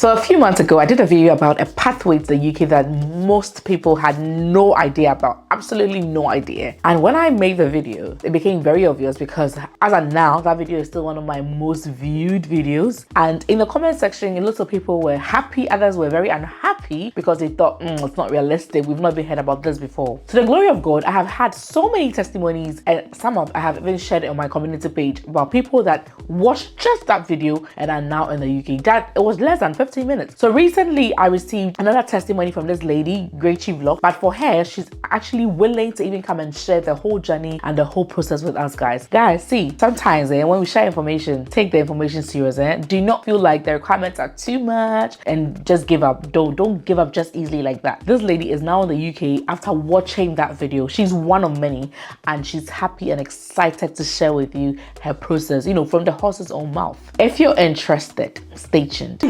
So a few months ago, I did a video about a pathway to the UK that most people had no idea about, absolutely no idea. And when I made the video, it became very obvious because as of now, that video is still one of my most viewed videos. And in the comment section, lots of people were happy, others were very unhappy because they thought, it's not realistic. We've not been heard about this before. To the glory of God, I have had so many testimonies, and some of I have even shared it on my community page about people that watched just that video and are now in the UK. That it was less than 15 minutes. So recently I received another testimony from this lady, Greachy Vlog, but for her, she's actually willing to even come and share the whole journey and the whole process with us guys. Guys, see, sometimes when we share information, take the information serious. Do not feel like the requirements are too much and just give up. Don't give up just easily like that. This lady is now in the UK after watching that video. She's one of many and she's happy and excited to share with you her process, from the horse's own mouth. If you're interested, stay tuned.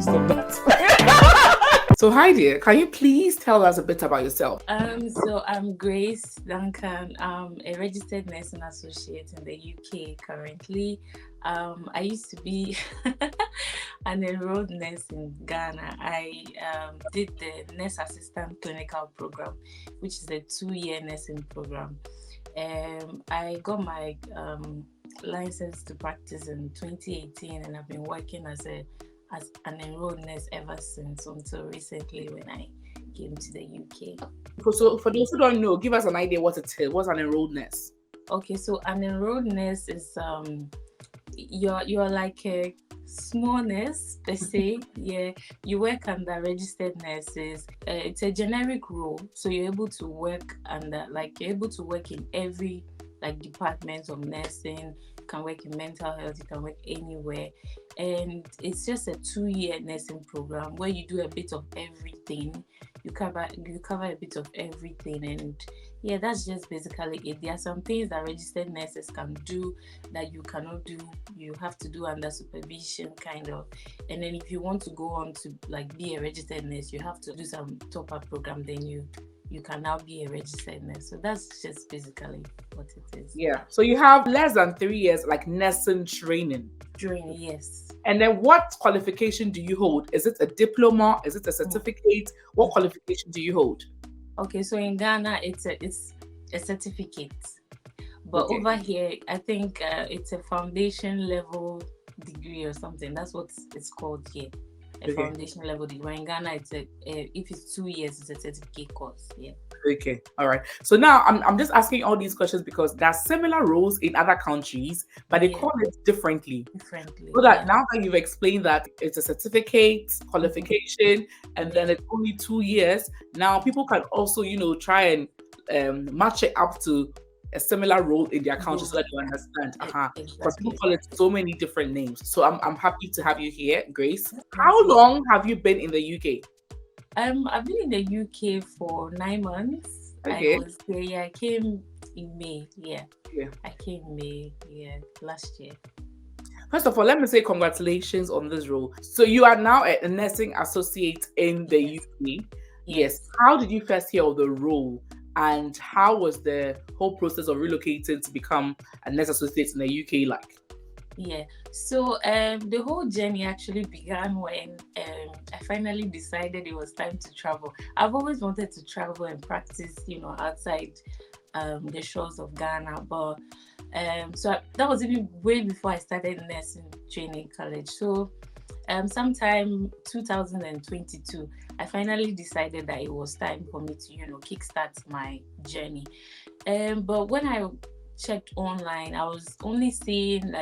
Stop that. So hi dear, can you please tell us a bit about yourself? So I'm Grace Duncan. I'm a registered nursing associate in the UK currently. I used to be an enrolled nurse in Ghana. I did the nurse assistant clinical program, which is a 2-year nursing program. I got my license to practice in 2018, and I've been working as an enrolled nurse ever since, until recently when I came to the UK. So for those who don't know, give us an idea what it is. What's an enrolled nurse? Okay, so an enrolled nurse is you're like a small nurse per se. Yeah, you work under registered nurses. It's a generic role, so you're able to work under, you're able to work in every department of nursing. You can work in mental health, you can work anywhere, and it's just a 2-year nursing program where you do a bit of everything. You cover a bit of everything, and yeah, that's just basically it. There are some things that registered nurses can do that you cannot do. You have to do under supervision, kind of. And then if you want to go on to be a registered nurse, you have to do some top-up program. Then you can now be a registered nurse. So that's just basically what it is. Yeah. So you have less than 3 years nursing training. Yes. And then what qualification do you hold? Is it a diploma? Is it a certificate? What qualification do you hold? Okay, so in Ghana, it's a certificate. But over here, I think it's a foundation level degree or something. That's what it's called here. Foundation level degree. In Ghana, it's if it's 2 years, it's a certificate course. Yeah. Okay. All right. So now I'm just asking all these questions because there are similar roles in other countries, but they call it differently. So that now that you've explained that it's a certificate qualification and then it's only 2 years, now people can also try and match it up to a similar role in their country so that you understand. Because people call it so many different names. So I'm happy to have you here, Grace. How long have you been in the UK? I've been in the UK for 9 months. Okay. I came in May. I came in May, last year. First of all, let me say congratulations on this role. So you are now a nursing associate in the UK. Yes. How did you first hear of the role? And how was the whole process of relocating to become a nurse associate in the UK like? Yeah, so the whole journey actually began when I finally decided it was time to travel. I've always wanted to travel and practice, outside the shores of Ghana, but so that was even way before I started nursing training college. So sometime 2022, I finally decided that it was time for me to, kickstart my journey. But when I checked online, I was only seeing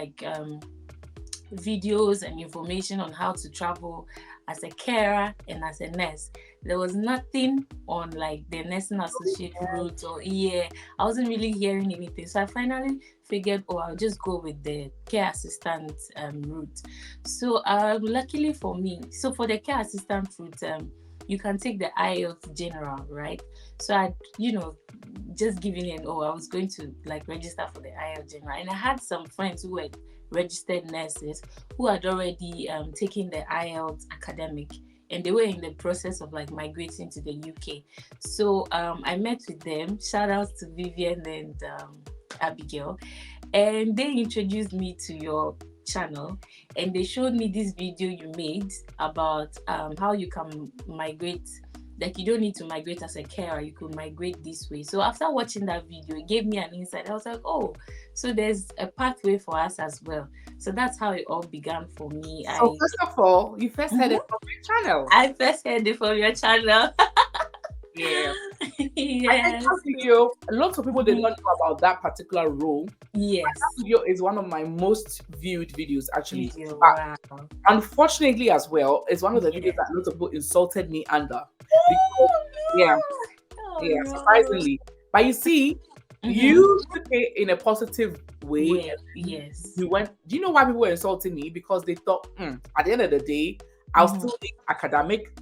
videos and information on how to travel as a carer and as a nurse. There was nothing on the nursing associate route or I wasn't really hearing anything. So I finally figured, I'll just go with the care assistant route. So luckily for me, so for the care assistant route, you can take the IELTS general, right? So I, just giving in, I was going to register for the IELTS general. And I had some friends who were registered nurses who had already taken the IELTS academic, and they were in the process of migrating to the UK. So I met with them. Shout out to Vivian and Abigail. And they introduced me to your channel, and they showed me this video you made about how you can migrate. Like, you don't need to migrate as a carer, you could migrate this way. So after watching that video, it gave me an insight. I was like, oh, so there's a pathway for us as well. So that's how it all began for me. So first of all, you first heard it from my channel. I first heard it from your channel. Yeah. Yes. That video, lots of people did not know about that particular role. Yes. That video is one of my most viewed videos, actually. Video, But wow. unfortunately, as well, it's one of the videos that lots of people insulted me under. Because, yeah, no. surprisingly. But you see, you took it in a positive way. Yes. You went. Do you know why people were insulting me? Because they thought, at the end of the day, I'll still be academic.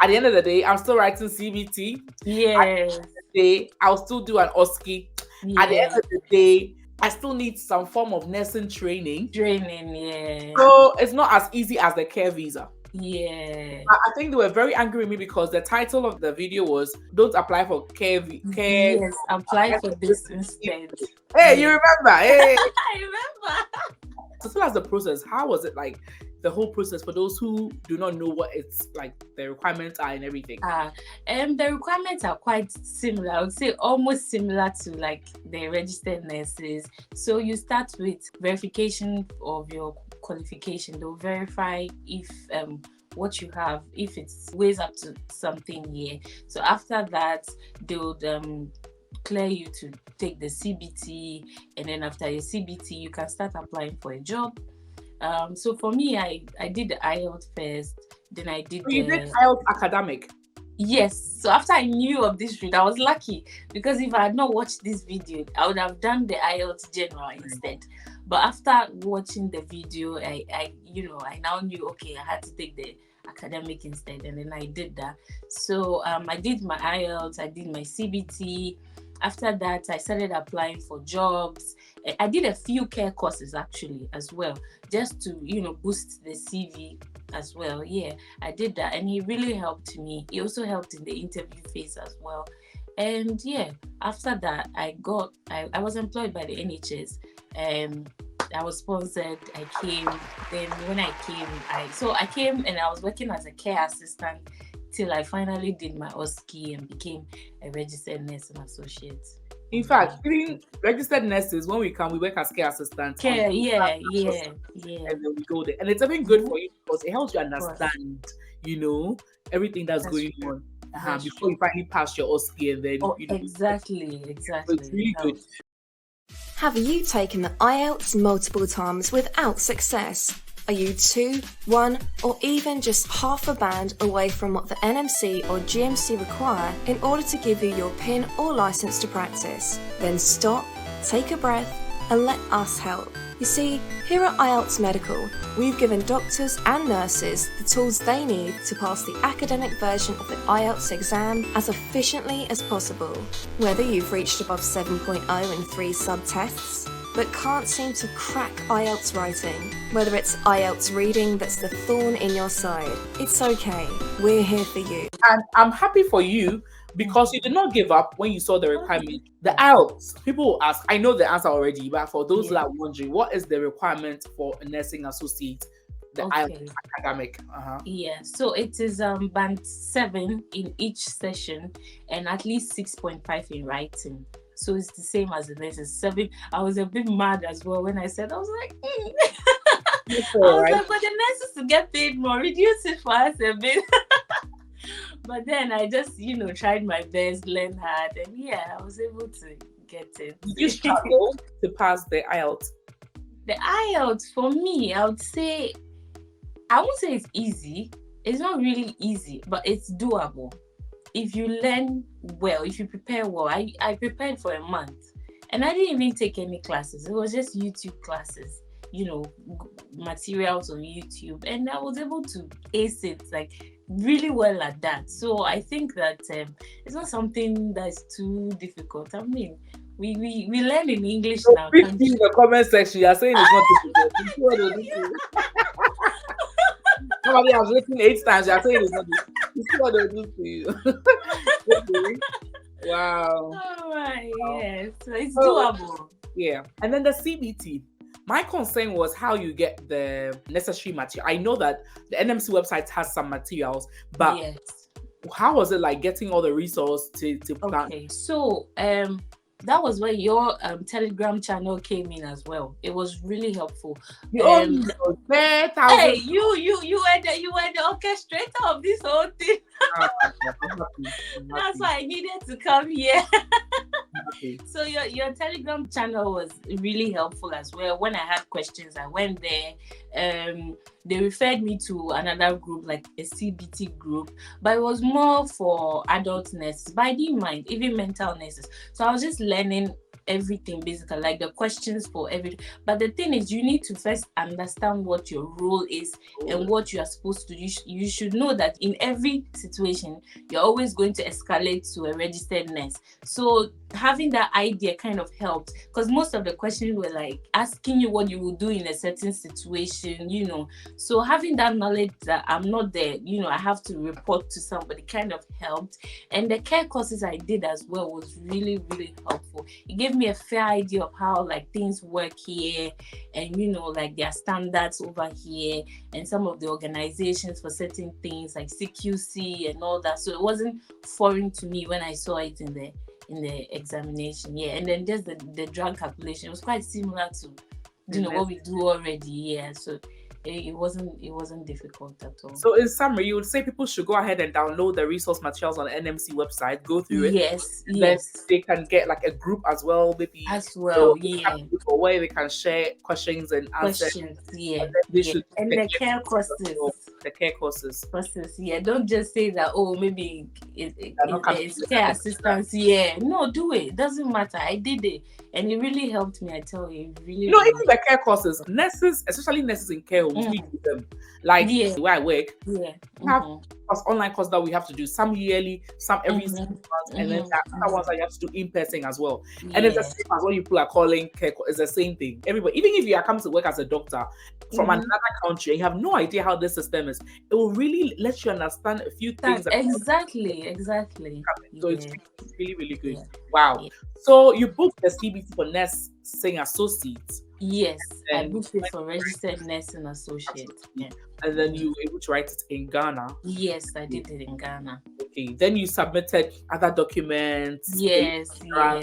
At the end of the day, I'm still writing CBT. Yes. At the end of the day, I'll still do an OSCE. At the end of the day, I still need some form of nursing training. Yeah. So it's not as easy as the care visa. Yeah. I think they were very angry with me because the title of the video was "Don't apply for care." Yes, apply for this instead. Hey, you remember? Hey, I remember. So tell us the process. How was it like? The whole process for those who do not know what it's like, the requirements are and everything. The requirements are quite similar. I would say almost similar to like the registered nurses. So you start with verification of your qualification. They'll verify if what you have, if it weighs up to something here. So after that, they would clear you to take the CBT, and then after your CBT, you can start applying for a job. So for me, I did the IELTS first, then I did you did IELTS academic? Yes. So after I knew of this route, I was lucky, because if I had not watched this video, I would have done the IELTS general instead. But after watching the video, I now knew, okay, I had to take the academic instead, and then I did that. So I did my IELTS, I did my CBT. After that, I started applying for jobs. I did a few care courses actually as well, just to, boost the CV as well. Yeah, I did that, and it really helped me. It also helped in the interview phase as well. And yeah, after that, I was employed by the NHS. I was sponsored. I came. Then when I came, I came and I was working as a care assistant till I finally did my OSCE and became a registered nurse and associate. In fact, even registered nurses, when we come, we work as care assistants. Yeah. And then we go there. And it's even good for you because it helps you understand, everything that's going on before you finally pass your OSCE and then, Exactly. It's really good. Have you taken the IELTS multiple times without success? Are you 2, 1, or even just half a band away from what the NMC or GMC require in order to give you your PIN or license to practice? Then stop, take a breath, and let us help. You see, here at IELTS Medical, we've given doctors and nurses the tools they need to pass the academic version of the IELTS exam as efficiently as possible. Whether you've reached above 7.0 in 3 sub-tests, but can't seem to crack IELTS writing, whether it's IELTS reading that's the thorn in your side, it's okay. We're here for you. And I'm happy for you because you did not give up when you saw the requirement. The IELTS, people will ask, I know the answer already, but for those that are wondering, what is the requirement for a nursing associate? The IELTS academic. Yeah, so it is band 7 in each session and at least 6.5 in writing. So it's the same as the nurses. 7. I was a bit mad as well when I said, I was like, like, but the nurses to get paid more, reduce it for us a bit. But then I just, tried my best, learned hard, and yeah, I was able to get it. Did you struggle to pass the IELTS? The IELTS, for me, I won't say it's easy. It's not really easy, but it's doable. If you learn well, if you prepare well. I prepared for a month, and I didn't even take any classes. It was just YouTube classes, materials on YouTube, and I was able to ace it like really well at that. So I think that it's not something that's too difficult. I mean, we learn in English now. In the comment section, you're saying it's not difficult. Somebody has written 8 times. You're saying it's not difficult. You see what they'll do to you. Okay. Wow. All right. Yes. So it's doable. Yeah. And then the CBT. My concern was how you get the necessary material. I know that the NMC website has some materials, but Yes. how was it like getting all the resource to plan? Okay, so that was where your Telegram channel came in as well. It was really helpful. You only know Hey, 10,000. you were the orchestrator of this whole thing. That's why I needed to come here. So your Telegram channel was really helpful as well. When I had questions, I went there. They referred me to another group, like a CBT group, but it was more for adult nurses. But I didn't mind, even mental nurses. So I was just learning everything, basically, like the questions for everything. But the thing is, you need to first understand what your role is and what you are supposed to do. You should know that in every situation, you're always going to escalate to a registered nurse. So having that idea kind of helped, because most of the questions were like asking you what you would do in a certain situation, you know. So having that knowledge that I'm not there, you know, I have to report to somebody kind of helped. And the care courses I did as well was really, really helpful. It gave me a fair idea of how like things work here, and you know, like their standards over here, and some of the organizations for certain things like CQC and all that. So it wasn't foreign to me when I saw it in the examination. Yeah. And then just the drug calculation, it was quite similar to what we do already. Yeah. So it wasn't difficult at all. So in summary, you would say people should go ahead and download the resource materials on the NMC website, go through it. Yes. Then they can get like a group as well, maybe. Yeah. Or where they can share questions and answers. Yeah. And the care courses. The care courses. Yeah. Don't just say that, oh, maybe it's care assistance. Yeah. No, do it. It doesn't matter. I did it. And it really helped me, I tell you. Really, even the care courses, nurses, especially nurses in care homes, we do them. Like where I work, we have online courses that we have to do, some yearly, some every 6 months, and then other ones that you have to do in person as well. And it's the same as what people are calling care. It's the same thing. Everybody, even if you are coming to work as a doctor from another country and you have no idea how this system is, it will really let you understand a few things. Exactly. So it's really, really good. Wow. Yeah. So you booked the CBT for nursing associates. Yes, I booked it for registered nursing associate. Yeah. And then you were able to write it in Ghana. Yes, I did it in Ghana. Okay. Then you submitted other documents. Yes. Blah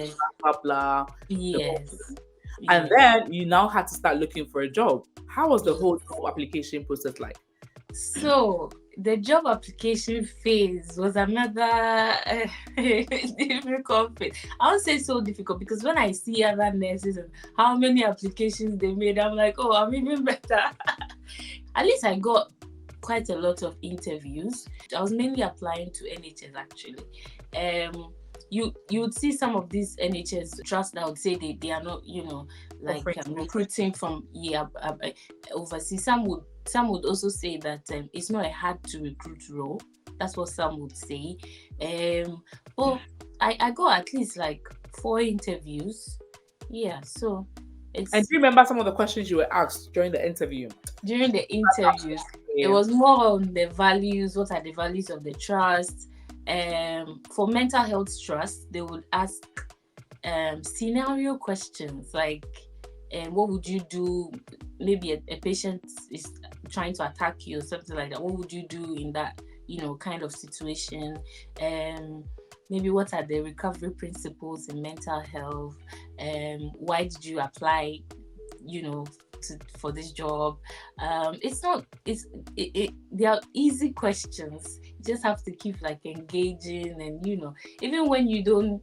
blah. Yes. And then you now had to start looking for a job. How was the whole job application process like? So the job application phase was another difficult phase. I would say so difficult because when I see other nurses and how many applications they made, I'm like, oh, I'm even better. At least I got quite a lot of interviews. I was mainly applying to NHS actually. You would see some of these NHS trusts that would say they are not, like recruiting from overseas. Some would also say that it's not a hard to recruit role. That's what some would say. But I got at least like 4 interviews. Yeah, so it's... And do you remember some of the questions you were asked during the interview? During the interviews, it was more on the values. What are the values of the trust? For mental health trust, they would ask scenario questions like, what would you do? Maybe a patient is trying to attack you or something like that. What would you do in that, kind of situation? Maybe what are the recovery principles in mental health? Why did you apply, for this job? They are easy questions. You just have to keep like engaging, and even when you don't.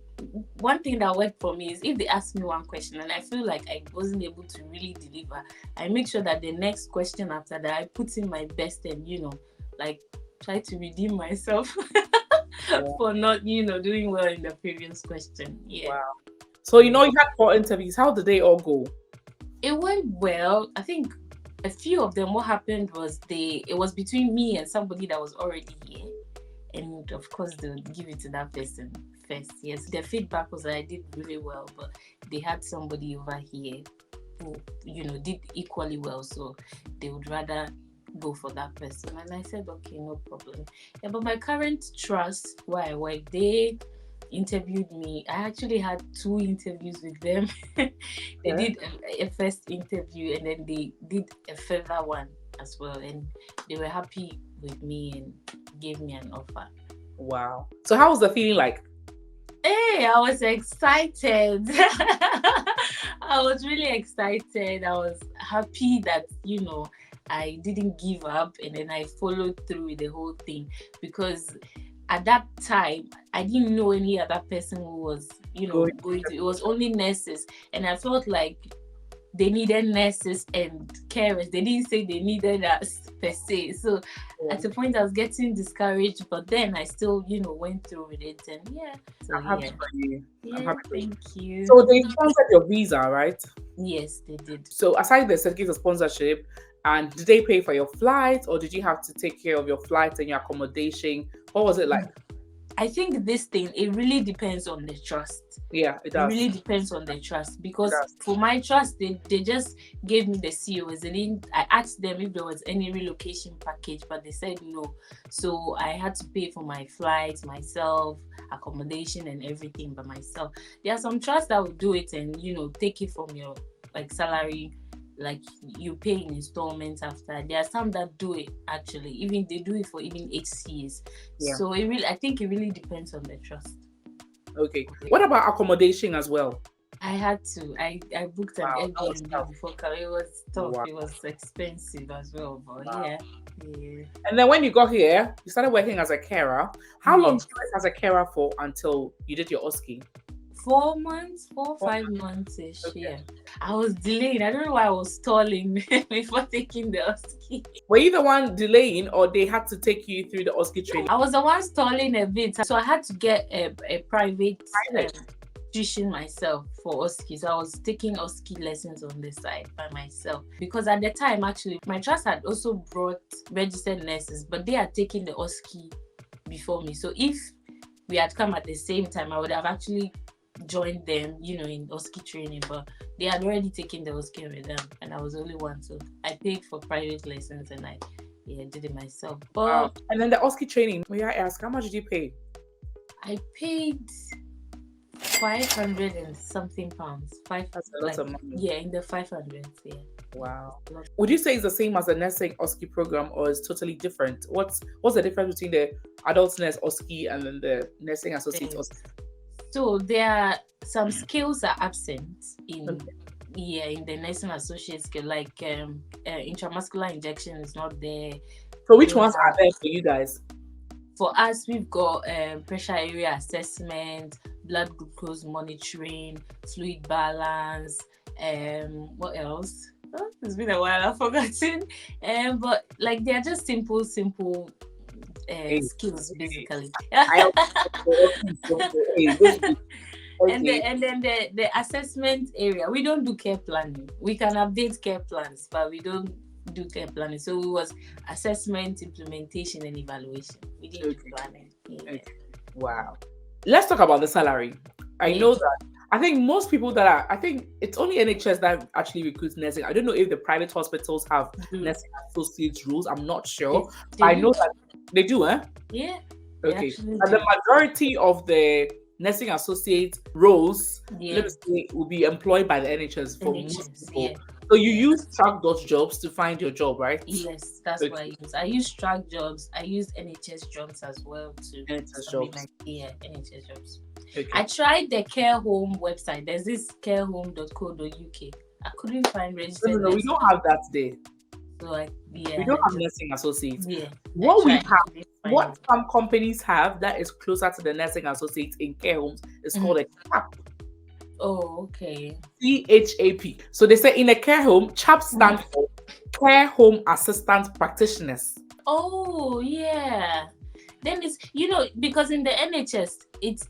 One thing that worked for me is if they ask me one question and I feel like I wasn't able to really deliver, I make sure that the next question after that I put in my best and like try to redeem myself for not doing well in the previous question. Yeah. Wow. So you had 4 interviews. How did they all go? It went well. I think a few of them, what happened was it was between me and somebody that was already here, and of course they would give it to that person first. Yes, their feedback was that I did really well, but they had somebody over here who did equally well, so they would rather go for that person. And I said, okay, no problem. Yeah, but my current trust where I work, they interviewed me. I actually had 2 interviews with them. They did a first interview, and then they did a further one as well, and they were happy with me and gave me an offer. Wow. So how was the feeling like? Hey, I was excited. I was really excited. I was happy that, I didn't give up, and then I followed through with the whole thing, because at that time I didn't know any other person who was, going to. It was only nurses, and I felt like they needed nurses and carers. They didn't say they needed us per se. So at a point I was getting discouraged, but then I still, went through with it, and So, I'm happy for you. Yeah, I'm happy for you. thank you. So they sponsored your visa, right? Yes, they did. So aside the certificate of sponsorship, and did they pay for your flight, or did you have to take care of your flight and your accommodation? What was it like? I think this thing, it really depends on the trust. Yeah, it does. It really depends on the trust, because for my trust, they just gave me the COS. I asked them if there was any relocation package, but they said no. So I had to pay for my flights myself, accommodation and everything by myself. There are some trusts that will do it and, take it from your salary, like you pay in installments after. There are some that do it actually, even they do it for even HCs. So I think it really depends on the trust. Okay. What about accommodation as well? I had to. I booked an Airbnb before. It was tough. Wow. It was expensive as well, but yeah. And then when you got here, you started working as a carer. How long did you work as a carer for until you did your OSCE? 4 months, 5 months-ish. Okay. Yeah. I was delayed. I don't know why I was stalling before taking the OSCE. Were you the one delaying, or they had to take you through the OSCE training? I was the one stalling a bit. So I had to get a private tuition myself for OSCE. So I was taking OSCE lessons on the side by myself. Because at the time, actually, my trust had also brought registered nurses, but they had taken the OSCE before me. So if we had come at the same time, I would have actually joined them, in OSCE training, but they had already taken the OSCE with them, and I was the only one. So I paid for private lessons, and I did it myself. But and then the OSCE training, may I ask, how much did you pay? I paid 500 and something pounds. That's a lot of money. Yeah, in the 500s. Yeah. Wow. Would you say it's the same as the nursing OSCE program, or is totally different? What's the difference between the adult nurse OSCE and then the nursing associate OSCE? So there are some skills are absent in the nursing associate skill, like intramuscular injection is not there. So which ones are there for you guys? For us, we've got pressure area assessment, blood glucose monitoring, fluid balance. What else? Oh, it's been a while, I've forgotten. But they are just simple skills basically. And then the assessment area, we don't do care planning. We can update care plans, but we don't do care planning. So it was assessment, implementation, and evaluation. We didn't do planning. Yeah. Okay. Wow. Let's talk about the salary. I know that I think most people I think it's only NHS that actually recruits nursing. I don't know if the private hospitals have nursing associate rules. I'm not sure. I know that they do, Yeah. Okay. And the majority of the nursing associate roles, let me say, will be employed by the NHS for most people. Yeah. So you use track.jobs to find your job, right? Yes, that's what I use. I use track jobs. I use NHS jobs as well too. NHS jobs. NHS jobs. Okay. I tried the care home website. There's this carehome.co.uk. I couldn't find registered. No, we don't have that there. So we don't have nursing associates. Yeah. What some companies have that is closer to the nursing associates in care homes is called a CHAP. Oh, okay. CHAP. So they say in a care home, CHAP stands for Care Home Assistant Practitioners. Oh, yeah. Then it's, because in the NHS, it's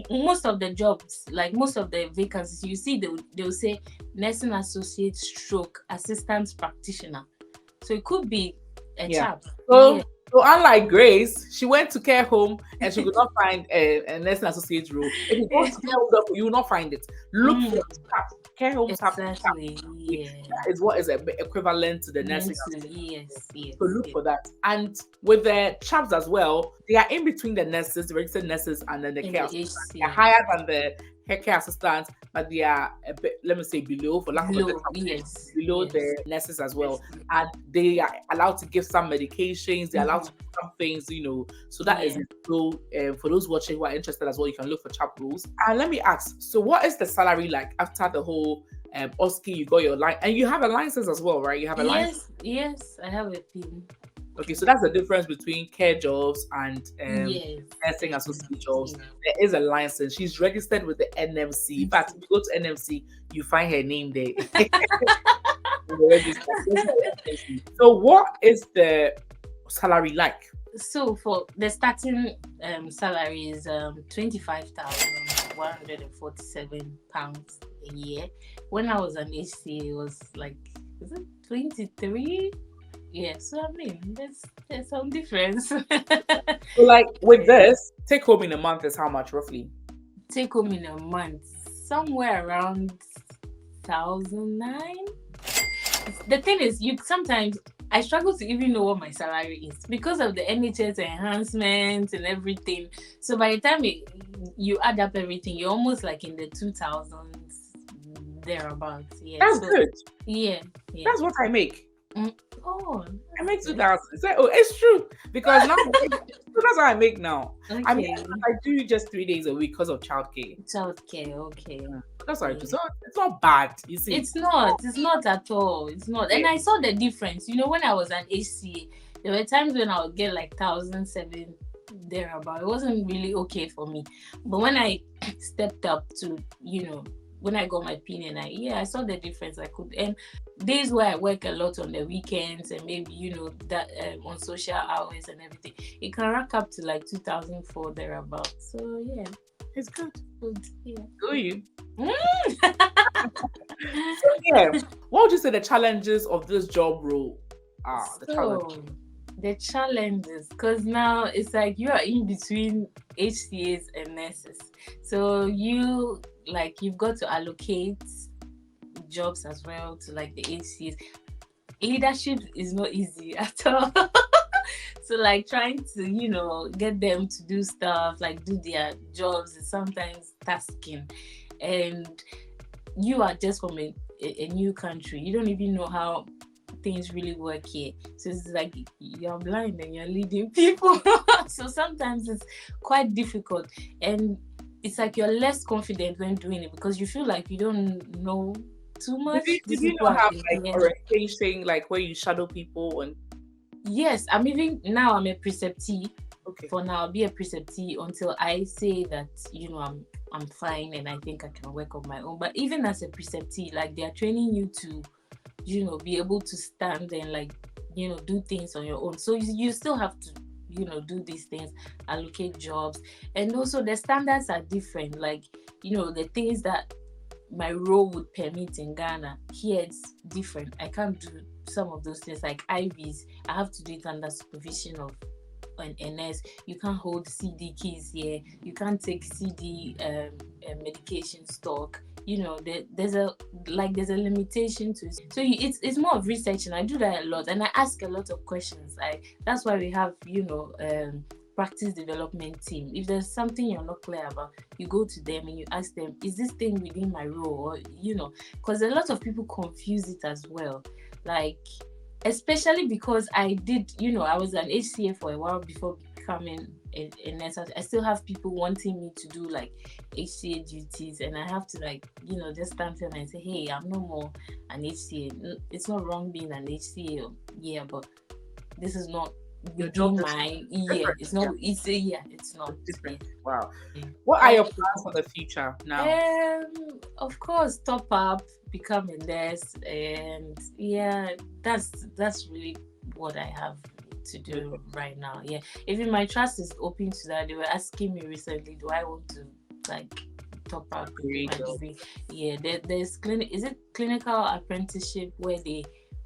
most of the jobs, like most of the vacancies, you see, they'll say nursing associate stroke assistant practitioner. So it could be a CHAP. So So unlike Grace, she went to care home and she could not find a nursing associate role. If you go to care home, you will not find it. Look for staff. Care homes have staff. Exactly. Yeah. That is what is equivalent to the nursing associate. Yes. So look for that. And with the chaps as well, they are in between the nurses, the registered nurses, and then the In care the assistants. HCA. They are higher than the care assistants, but they are a bit, let me say, below, for lack of a better term, below the nurses as well. And they are allowed to give some medications, they're allowed to do some things, So that is it. So for those watching who are interested as well, you can look for chap rules. And let me ask, so what is the salary like after the whole OSCE? You got your line, and you have a license as well, right? You have a license. Yes, I have a PIN. Okay, so that's the difference between care jobs and nursing associate jobs. There is a license. She's registered with the NMC. But if you go to NMC, you find her name there. So what is the salary like? So for the starting salary is £25,147 a year. When I was an HCA, it was like, is it 23? Yeah, so I mean, there's some difference. So like with this, take home in a month is how much roughly? Take home in a month, somewhere around 1,009. The thing is, sometimes I struggle to even know what my salary is because of the NHS enhancements and everything. So by the time you add up everything, you're almost like in the 2,000s thereabouts. Yeah, that's good. Yeah, that's what I make. Oh, I make 2,000. Oh, it's true because now that's what I make now. Okay. I mean, I do just 3 days a week because of childcare. Okay. That's what I do. So it's not bad. You see, it's not at all. It's not. And I saw the difference. When I was an HCA, there were times when I would get like 1,007 thereabout. It wasn't really okay for me. But when I stepped up to, when I got my PIN and I saw the difference. I could, and days where I work a lot on the weekends and maybe that on social hours and everything, it can rack up to like 2,004 thereabout. So yeah, it's good. Yeah. Do you? So yeah, what would you say the challenges of this job role are? The challenges, because now it's like you are in between HCAs and nurses, so you've got to allocate jobs as well to like the HCAs. Leadership is not easy at all. So like trying to get them to do stuff, like do their jobs, is sometimes tasking. And you are just from a new country, you don't even know how things really work here, so it's like you're blind and you're leading people. So sometimes it's quite difficult, and it's like you're less confident when doing it because you feel like you don't know too much. Did you not have like orientation, like where you shadow people? And yes, I'm a preceptee. Okay. For now, I'll be a preceptee until I say that I'm fine and I think I can work on my own. But even as a preceptee, like they are training you to be able to stand and do things on your own. So you still have to do these things, allocate jobs, and also the standards are different. Like the things that my role would permit in Ghana, here it's different. I can't do some of those things like IVs. I have to do it under supervision of an NS. You can't hold CD keys here. You can't take CD medication stock. There's a limitation to it. So it's more of research, and I do that a lot, and I ask a lot of questions. That's why we have practice development team. If there's something you're not clear about, you go to them and you ask them, is this thing within my role? Or because a lot of people confuse it as well, like especially because I did I was an HCA for a while before becoming a nurse. I still have people wanting me to do like HCA duties, and I have to just stand there and say, hey, I'm no more an HCA. It's not wrong being an HCA, but this is not within my it's not it's not different. Wow. What are your plans for the future now? Of course, top up, become a nurse, and that's really what I have to do right now. Even my trust is open to that. They were asking me recently, do I want to top up my degree? There's clinical apprenticeship where they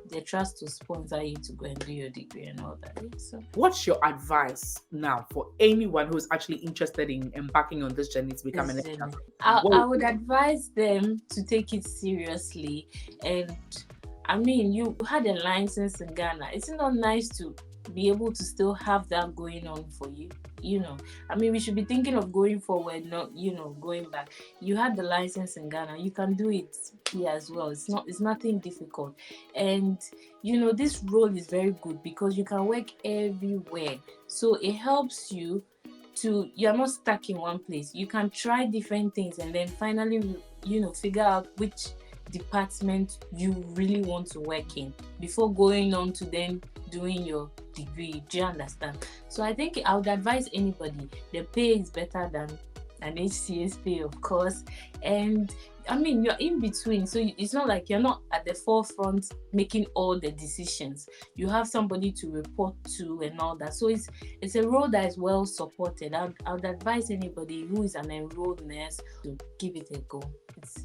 they trust to sponsor you to go and do your degree and all that. Yeah, so What's your advice now for anyone who's actually interested in embarking on this journey to become an listen, educator? I would advise them to take it seriously. And I mean, you had a license in Ghana. It's not nice to be able to still have that going on for you. I mean, we should be thinking of going forward, not going back. You had the license in Ghana, you can do it here as well. It's nothing difficult. And this role is very good because you can work everywhere, so it helps you you're not stuck in one place. You can try different things and then finally figure out which department you really want to work in before going on to then doing your degree. Do you understand? So I think I would advise anybody, the pay is better than an HCS pay, of course, and I mean, you're in between, so it's not like you're not at the forefront making all the decisions. You have somebody to report to and all that, so it's a role that is well supported. I would advise anybody who is an enrolled nurse to give it a go.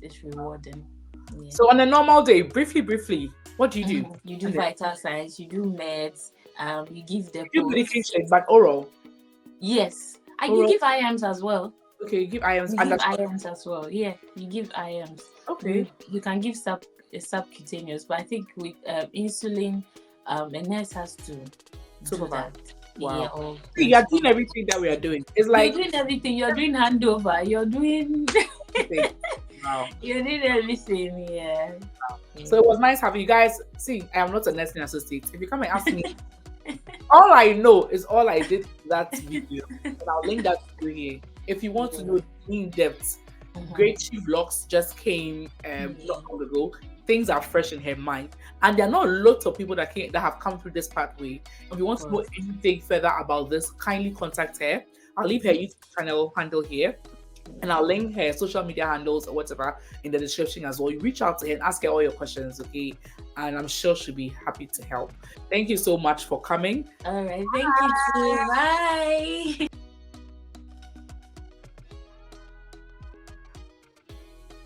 It's rewarding. Yeah. So on a normal day, briefly, what do you do? You do vital signs, you do meds, you give the You do medication, but oral. Yes, Oral. you give IMs as well. Okay, you give IMs. You give IMs as well. Yeah, you give IMs. Okay. You can give subcutaneous, but I think with insulin, a nurse has to do that. Wow. Yeah, you're doing everything that we are doing. It's like you're doing everything. You're doing handover. You're doing. Wow. You're doing everything. Yeah. Wow. So it was nice having you guys. See, I am not a nursing associate. If you come and ask me, all I know is all I did that video, and I'll link that to you here. If you want to know in depth, Great Chief Vlogs just came not long ago. Things are fresh in her mind, and there are not lots of people that have come through this pathway. If you want to know anything further about this, kindly contact her. I'll leave her YouTube channel handle here, and I'll link her social media handles or whatever in the description as well. You reach out to her and ask her all your questions, okay? And I'm sure she'll be happy to help. Thank you so much for coming. All right, thank you too. Bye.